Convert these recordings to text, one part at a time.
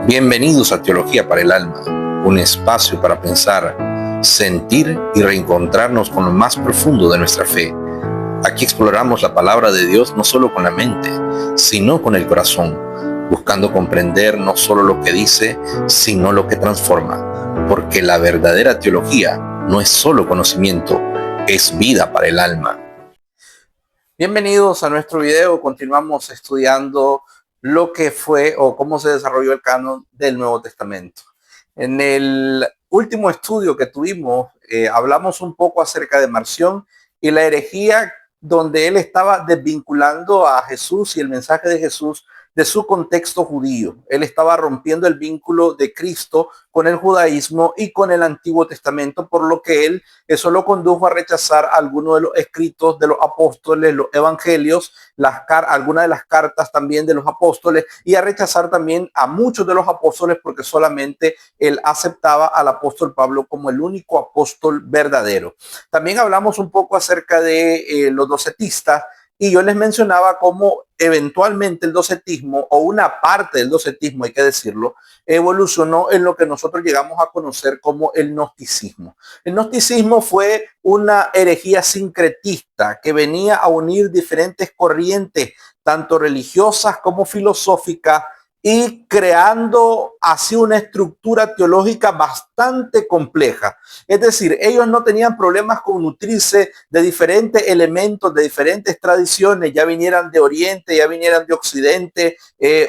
Bienvenidos a Teología para el Alma, un espacio para pensar, sentir y reencontrarnos con lo más profundo de nuestra fe. Aquí exploramos la palabra de Dios no solo con la mente, sino con el corazón, buscando comprender no solo lo que dice, sino lo que transforma, porque la verdadera teología no es solo conocimiento, es vida para el alma. Bienvenidos a nuestro video. Continuamos estudiando lo que fue o cómo se desarrolló el canon del Nuevo Testamento. En el último estudio que tuvimos, hablamos un poco acerca de Marción y la herejía, donde él estaba desvinculando a Jesús y el mensaje de Jesús de su contexto judío. Él estaba rompiendo el vínculo de Cristo con el judaísmo y con el Antiguo Testamento, por lo que eso lo condujo a rechazar algunos de los escritos de los apóstoles, los evangelios, algunas de las cartas también de los apóstoles, y a rechazar también a muchos de los apóstoles, porque solamente él aceptaba al apóstol Pablo como el único apóstol verdadero. También hablamos un poco acerca de los docetistas, y yo les mencionaba cómo eventualmente el docetismo, o una parte del docetismo, hay que decirlo, evolucionó en lo que nosotros llegamos a conocer como el gnosticismo. El gnosticismo fue una herejía sincretista que venía a unir diferentes corrientes, tanto religiosas como filosóficas, y creando así una estructura teológica bastante compleja. Es decir, ellos no tenían problemas con nutrirse de diferentes elementos, de diferentes tradiciones, ya vinieran de Oriente, ya vinieran de Occidente,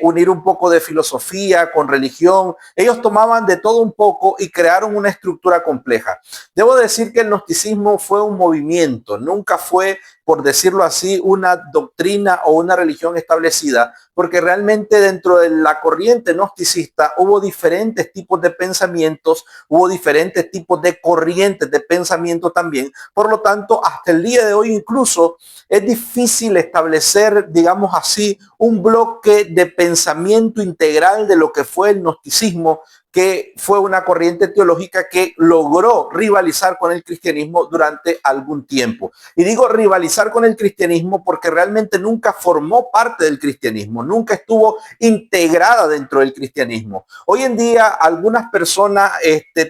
unir un poco de filosofía con religión. Ellos tomaban de todo un poco y crearon una estructura compleja. Debo decir que el gnosticismo fue un movimiento, nunca fue, por decirlo así, una doctrina o una religión establecida, porque realmente dentro de la corriente gnosticista hubo diferentes tipos de pensamientos, hubo diferentes tipos de corrientes de pensamiento también. Por lo tanto, hasta el día de hoy incluso es difícil establecer, digamos así, un bloque de pensamiento integral de lo que fue el gnosticismo, que fue una corriente teológica que logró rivalizar con el cristianismo durante algún tiempo. Y digo rivalizar con el cristianismo porque realmente nunca formó parte del cristianismo, nunca estuvo integrada dentro del cristianismo. Hoy en día algunas personas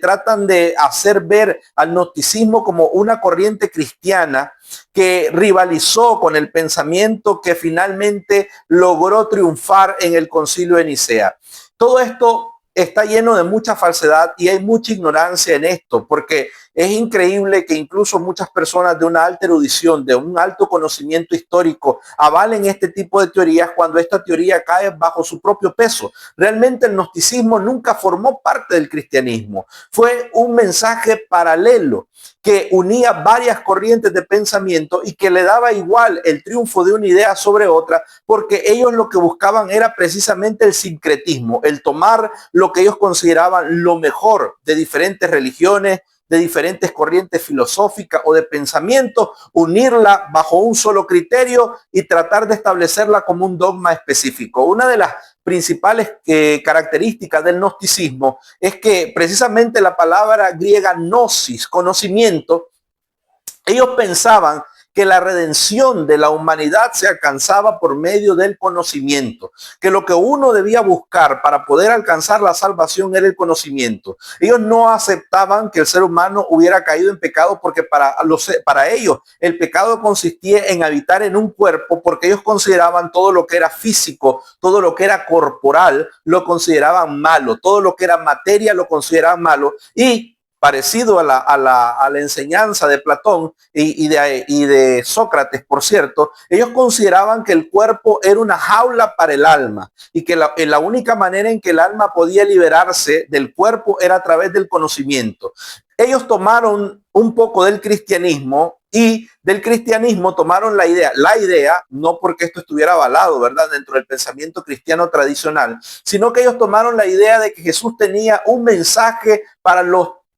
tratan de hacer ver al gnosticismo como una corriente cristiana que rivalizó con el pensamiento que finalmente logró triunfar en el Concilio de Nicea. Todo esto está lleno de mucha falsedad y hay mucha ignorancia en esto, porque es increíble que incluso muchas personas de una alta erudición, de un alto conocimiento histórico, avalen este tipo de teorías cuando esta teoría cae bajo su propio peso. Realmente el gnosticismo nunca formó parte del cristianismo. Fue un mensaje paralelo que unía varias corrientes de pensamiento y que le daba igual el triunfo de una idea sobre otra, porque ellos lo que buscaban era precisamente el sincretismo, el tomar lo que ellos consideraban lo mejor de diferentes religiones, de diferentes corrientes filosóficas o de pensamiento, unirla bajo un solo criterio y tratar de establecerla como un dogma específico. Una de las principales características del gnosticismo es que precisamente la palabra griega gnosis, conocimiento, ellos pensaban que la redención de la humanidad se alcanzaba por medio del conocimiento, que lo que uno debía buscar para poder alcanzar la salvación era el conocimiento. Ellos no aceptaban que el ser humano hubiera caído en pecado porque para ellos el pecado consistía en habitar en un cuerpo, porque ellos consideraban todo lo que era físico, todo lo que era corporal, lo consideraban malo, todo lo que era materia lo consideraban malo, y parecido a la enseñanza de Platón y de Sócrates, por cierto, ellos consideraban que el cuerpo era una jaula para el alma y que la única manera en que el alma podía liberarse del cuerpo era a través del conocimiento. Ellos tomaron un poco del cristianismo y del cristianismo tomaron la idea, no porque esto estuviera avalado, ¿verdad?, dentro del pensamiento cristiano tradicional, sino que ellos tomaron la idea de que Jesús tenía un mensaje para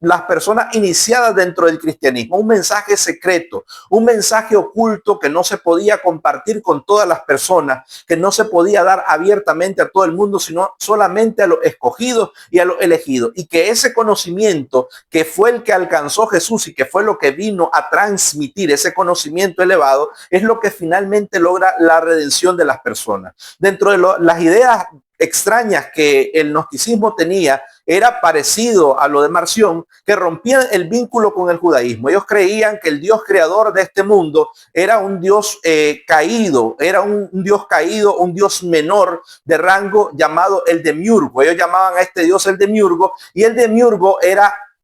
las personas iniciadas dentro del cristianismo, un mensaje secreto, un mensaje oculto que no se podía compartir con todas las personas, que no se podía dar abiertamente a todo el mundo, sino solamente a los escogidos y a los elegidos. Y que ese conocimiento que fue el que alcanzó Jesús y que fue lo que vino a transmitir, ese conocimiento elevado, es lo que finalmente logra la redención de las personas. Dentro de las ideas extrañas que el gnosticismo tenía era parecido a lo de Marción, que rompían el vínculo con el judaísmo. Ellos creían que el Dios creador de este mundo era un Dios caído, era un Dios caído, un Dios menor de rango llamado el Demiurgo. Ellos llamaban a este Dios el Demiurgo, y el Demiurgo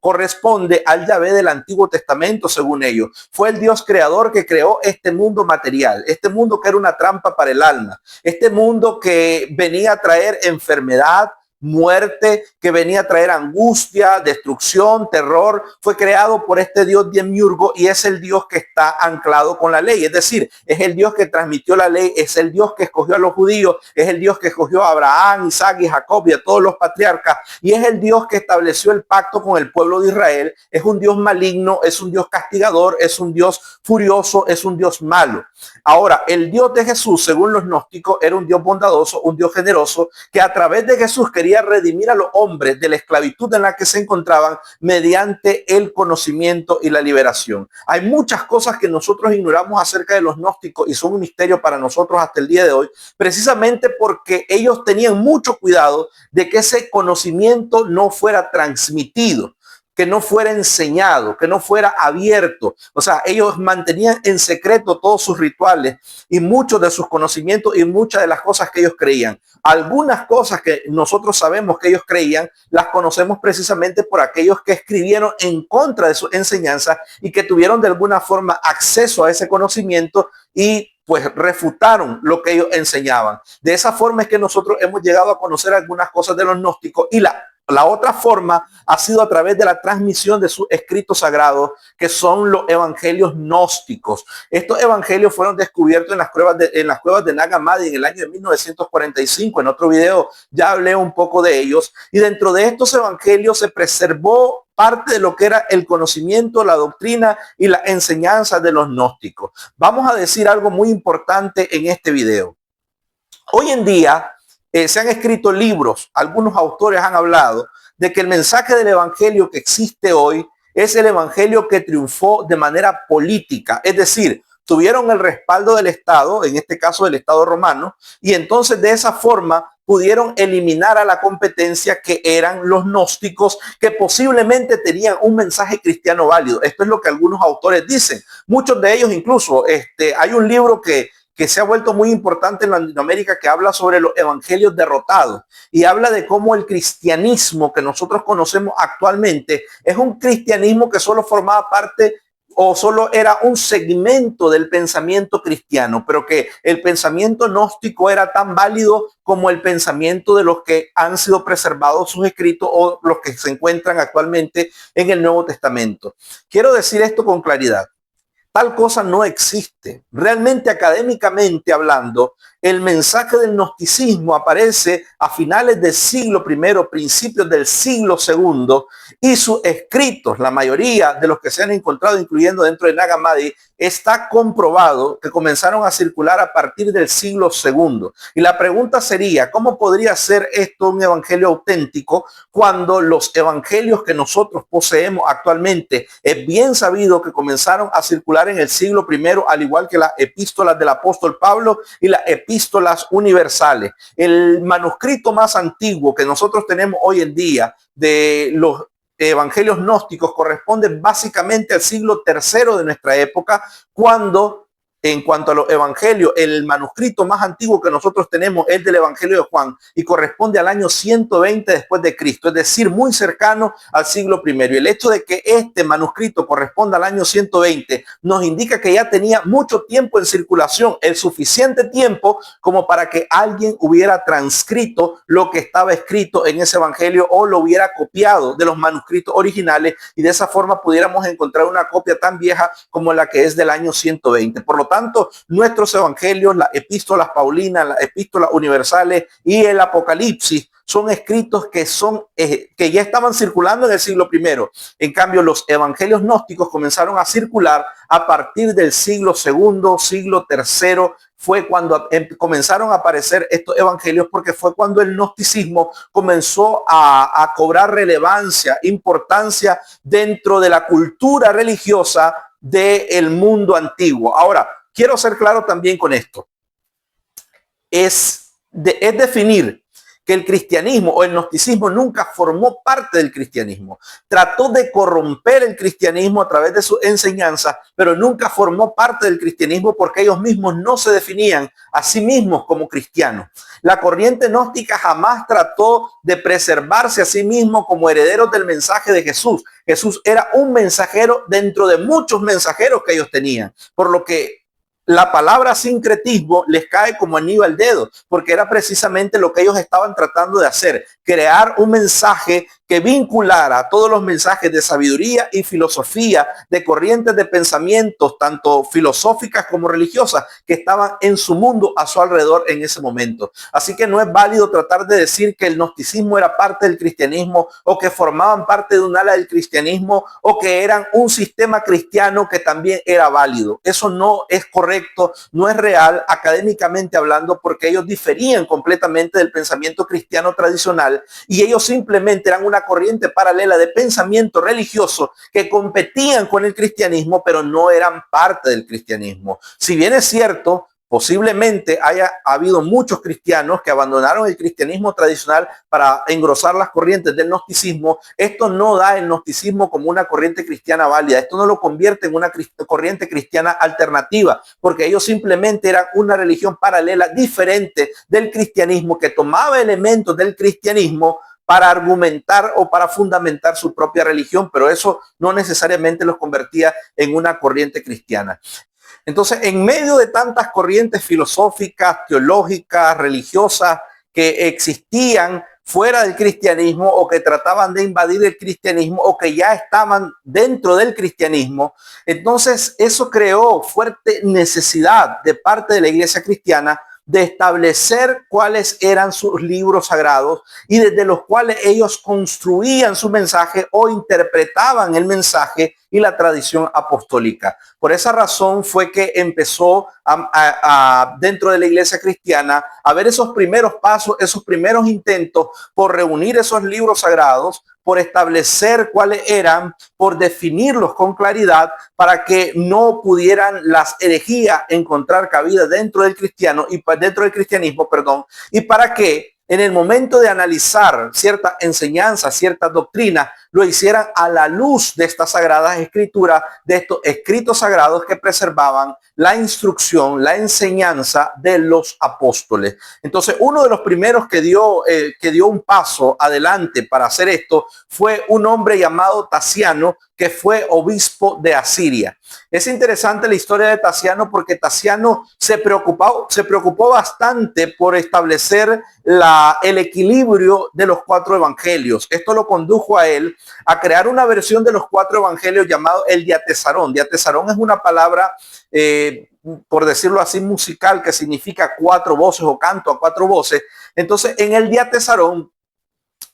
corresponde al Yahvé del Antiguo Testamento, según ellos. Fue el Dios creador que creó este mundo material, este mundo que era una trampa para el alma, este mundo que venía a traer enfermedad, muerte, que venía a traer angustia, destrucción, terror. Fue creado por este Dios Demiurgo, y es el Dios que está anclado con la ley. Es decir, es el Dios que transmitió la ley, es el Dios que escogió a los judíos, es el Dios que escogió a Abraham, Isaac y Jacob y a todos los patriarcas, y es el Dios que estableció el pacto con el pueblo de Israel. Es un Dios maligno, es un Dios castigador, es un Dios furioso, es un Dios malo. Ahora, el Dios de Jesús, según los gnósticos, era un Dios bondadoso, un Dios generoso, que a través de Jesús quería redimir a los hombres de la esclavitud en la que se encontraban mediante el conocimiento y la liberación. Hay muchas cosas que nosotros ignoramos acerca de los gnósticos y son un misterio para nosotros hasta el día de hoy, precisamente porque ellos tenían mucho cuidado de que ese conocimiento no fuera transmitido, que no fuera enseñado, que no fuera abierto. O sea, ellos mantenían en secreto todos sus rituales y muchos de sus conocimientos y muchas de las cosas que ellos creían. Algunas cosas que nosotros sabemos que ellos creían, las conocemos precisamente por aquellos que escribieron en contra de su enseñanza y que tuvieron de alguna forma acceso a ese conocimiento y pues refutaron lo que ellos enseñaban. De esa forma es que nosotros hemos llegado a conocer algunas cosas de los gnósticos, y la otra forma ha sido a través de la transmisión de sus escritos sagrados, que son los evangelios gnósticos. Estos evangelios fueron descubiertos en las cuevas de Nag Hammadi en el año de 1945. En otro video ya hablé un poco de ellos. Y dentro de estos evangelios se preservó parte de lo que era el conocimiento, la doctrina y la enseñanza de los gnósticos. Vamos a decir algo muy importante en este video. Hoy en día, se han escrito libros, algunos autores han hablado de que el mensaje del evangelio que existe hoy es el evangelio que triunfó de manera política, es decir, tuvieron el respaldo del Estado, en este caso del Estado romano, y entonces de esa forma pudieron eliminar a la competencia, que eran los gnósticos, que posiblemente tenían un mensaje cristiano válido. Esto es lo que algunos autores dicen. Muchos de ellos incluso, hay un libro que se ha vuelto muy importante en Latinoamérica, que habla sobre los evangelios derrotados y habla de cómo el cristianismo que nosotros conocemos actualmente es un cristianismo que solo formaba parte o solo era un segmento del pensamiento cristiano, pero que el pensamiento gnóstico era tan válido como el pensamiento de los que han sido preservados sus escritos o los que se encuentran actualmente en el Nuevo Testamento. Quiero decir esto con claridad. Tal cosa no existe. Realmente, académicamente hablando, el mensaje del gnosticismo aparece a finales del siglo I, principios del siglo II, y sus escritos, la mayoría de los que se han encontrado, incluyendo dentro de Nag Hammadi, está comprobado que comenzaron a circular a partir del siglo II. Y la pregunta sería, ¿cómo podría ser esto un evangelio auténtico cuando los evangelios que nosotros poseemos actualmente es bien sabido que comenzaron a circular en el siglo I, al igual que las epístolas del apóstol Pablo y las epístolas universales? El manuscrito más antiguo que nosotros tenemos hoy en día de los evangelios gnósticos corresponde básicamente al siglo III de nuestra época, cuando, en cuanto a los evangelios, el manuscrito más antiguo que nosotros tenemos es del Evangelio de Juan y corresponde al año 120 después de Cristo, es decir, muy cercano al siglo I. Y el hecho de que este manuscrito corresponda al año 120 nos indica que ya tenía mucho tiempo en circulación, el suficiente tiempo como para que alguien hubiera transcrito lo que estaba escrito en ese evangelio o lo hubiera copiado de los manuscritos originales, y de esa forma pudiéramos encontrar una copia tan vieja como la que es del año 120. Por lo tanto, nuestros evangelios, las epístolas paulinas, las epístolas universales y el Apocalipsis son escritos que ya estaban circulando en el siglo I. En cambio, los evangelios gnósticos comenzaron a circular a partir del siglo II, siglo III. Fue cuando comenzaron a aparecer estos evangelios, porque fue cuando el gnosticismo comenzó a cobrar relevancia, importancia dentro de la cultura religiosa del mundo antiguo. Ahora, quiero ser claro también con esto. Es definir que el cristianismo o el gnosticismo nunca formó parte del cristianismo. Trató de corromper el cristianismo a través de su enseñanza, pero nunca formó parte del cristianismo porque ellos mismos no se definían a sí mismos como cristianos. La corriente gnóstica jamás trató de preservarse a sí mismo como herederos del mensaje de Jesús. Jesús era un mensajero dentro de muchos mensajeros que ellos tenían, por lo que la palabra sincretismo les cae como anillo al dedo, porque era precisamente lo que ellos estaban tratando de hacer, crear un mensaje que vinculara todos los mensajes de sabiduría y filosofía, de corrientes de pensamientos, tanto filosóficas como religiosas, que estaban en su mundo a su alrededor en ese momento. Así que no es válido tratar de decir que el gnosticismo era parte del cristianismo o que formaban parte de un ala del cristianismo o que eran un sistema cristiano que también era válido. Eso no es correcto. No es real académicamente hablando, porque ellos diferían completamente del pensamiento cristiano tradicional y ellos simplemente eran una corriente paralela de pensamiento religioso que competían con el cristianismo, pero no eran parte del cristianismo. Si bien es cierto, posiblemente haya habido muchos cristianos que abandonaron el cristianismo tradicional para engrosar las corrientes del gnosticismo. Esto no da el gnosticismo como una corriente cristiana válida. Esto no lo convierte en una corriente cristiana alternativa, porque ellos simplemente eran una religión paralela diferente del cristianismo que tomaba elementos del cristianismo para argumentar o para fundamentar su propia religión, pero eso no necesariamente los convertía en una corriente cristiana. Entonces, en medio de tantas corrientes filosóficas, teológicas, religiosas que existían fuera del cristianismo o que trataban de invadir el cristianismo o que ya estaban dentro del cristianismo, entonces eso creó fuerte necesidad de parte de la iglesia cristiana de establecer cuáles eran sus libros sagrados y desde los cuales ellos construían su mensaje o interpretaban el mensaje y la tradición apostólica. Por esa razón fue que empezó dentro de la iglesia cristiana a ver esos primeros pasos, esos primeros intentos por reunir esos libros sagrados, por establecer cuáles eran, por definirlos con claridad para que no pudieran las herejías encontrar cabida dentro del cristianismo, y para que en el momento de analizar ciertas enseñanzas, ciertas doctrinas, lo hicieran a la luz de estas sagradas escrituras, de estos escritos sagrados que preservaban la instrucción, la enseñanza de los apóstoles. Entonces, uno de los primeros que dio un paso adelante para hacer esto fue un hombre llamado Tasiano, que fue obispo de Asiria. Es interesante la historia de Tasiano porque Tasiano se preocupó bastante por establecer el equilibrio de los 4 evangelios. Esto lo condujo a él a crear una versión de los 4 evangelios llamado el diatesarón. Diatesarón es una palabra, por decirlo así, musical, que significa 4 voces o canto a 4 voces. Entonces, en el diatesarón,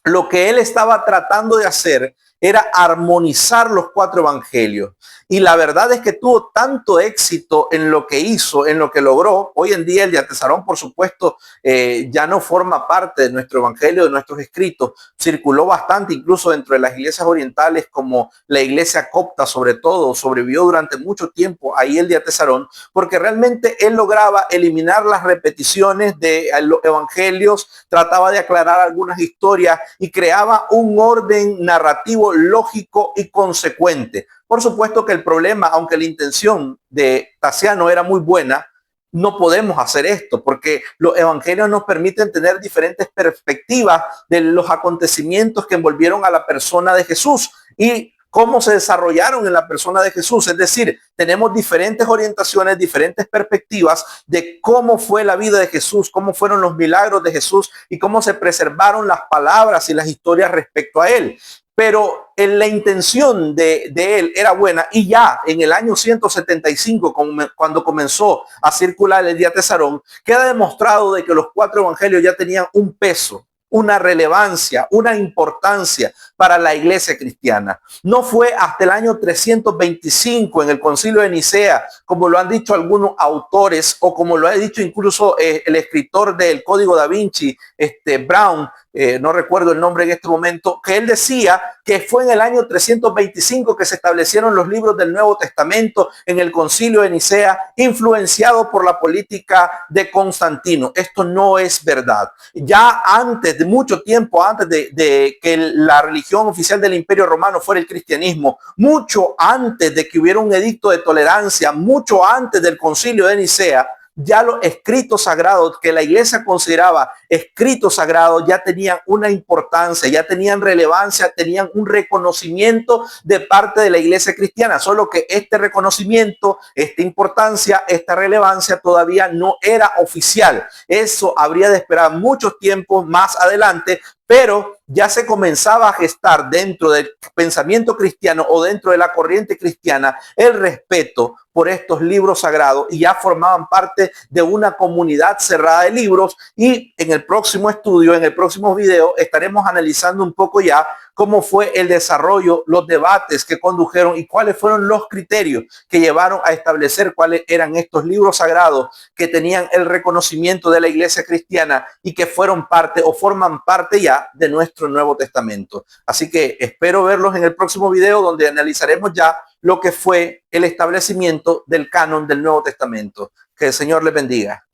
lo que él estaba tratando de hacer era armonizar los 4 evangelios. Y la verdad es que tuvo tanto éxito en lo que hizo, en lo que logró. Hoy en día el diatesarón, por supuesto, ya no forma parte de nuestro evangelio, de nuestros escritos. Circuló bastante, incluso dentro de las iglesias orientales, como la iglesia copta, sobre todo, sobrevivió durante mucho tiempo ahí el diatesarón, porque realmente él lograba eliminar las repeticiones de los evangelios, trataba de aclarar algunas historias y creaba un orden narrativo lógico y consecuente. Por supuesto que el problema, aunque la intención de Tasiano era muy buena, no podemos hacer esto porque los evangelios nos permiten tener diferentes perspectivas de los acontecimientos que envolvieron a la persona de Jesús y cómo se desarrollaron en la persona de Jesús. Es decir, tenemos diferentes orientaciones, diferentes perspectivas de cómo fue la vida de Jesús, cómo fueron los milagros de Jesús y cómo se preservaron las palabras y las historias respecto a él. Pero la intención de él era buena y ya en el año 175, cuando comenzó a circular el diatesarón, queda demostrado de que los 4 evangelios ya tenían un peso, una relevancia, una importancia para la iglesia cristiana. No fue hasta el año 325 en el Concilio de Nicea, como lo han dicho algunos autores o como lo ha dicho incluso el escritor del Código Da Vinci, Brown, no recuerdo el nombre en este momento, que él decía que fue en el año 325 que se establecieron los libros del Nuevo Testamento en el Concilio de Nicea, influenciado por la política de Constantino. Esto no es verdad. Ya antes, de mucho tiempo antes de que la religión oficial del Imperio Romano fuera el cristianismo, mucho antes de que hubiera un edicto de tolerancia, mucho antes del Concilio de Nicea, ya los escritos sagrados que la iglesia consideraba escritos sagrados ya tenían una importancia, ya tenían relevancia, tenían un reconocimiento de parte de la iglesia cristiana, solo que este reconocimiento, esta importancia, esta relevancia todavía no era oficial. Eso habría de esperar muchos tiempos más adelante, pero ya se comenzaba a gestar dentro del pensamiento cristiano o dentro de la corriente cristiana el respeto por estos libros sagrados y ya formaban parte de una comunidad cerrada de libros. Y en el próximo estudio, en el próximo video, estaremos analizando un poco ya cómo fue el desarrollo, los debates que condujeron y cuáles fueron los criterios que llevaron a establecer cuáles eran estos libros sagrados que tenían el reconocimiento de la iglesia cristiana y que fueron parte o forman parte ya de nuestro Nuevo Testamento. Así que espero verlos en el próximo video, donde analizaremos ya lo que fue el establecimiento del canon del Nuevo Testamento. Que el Señor les bendiga.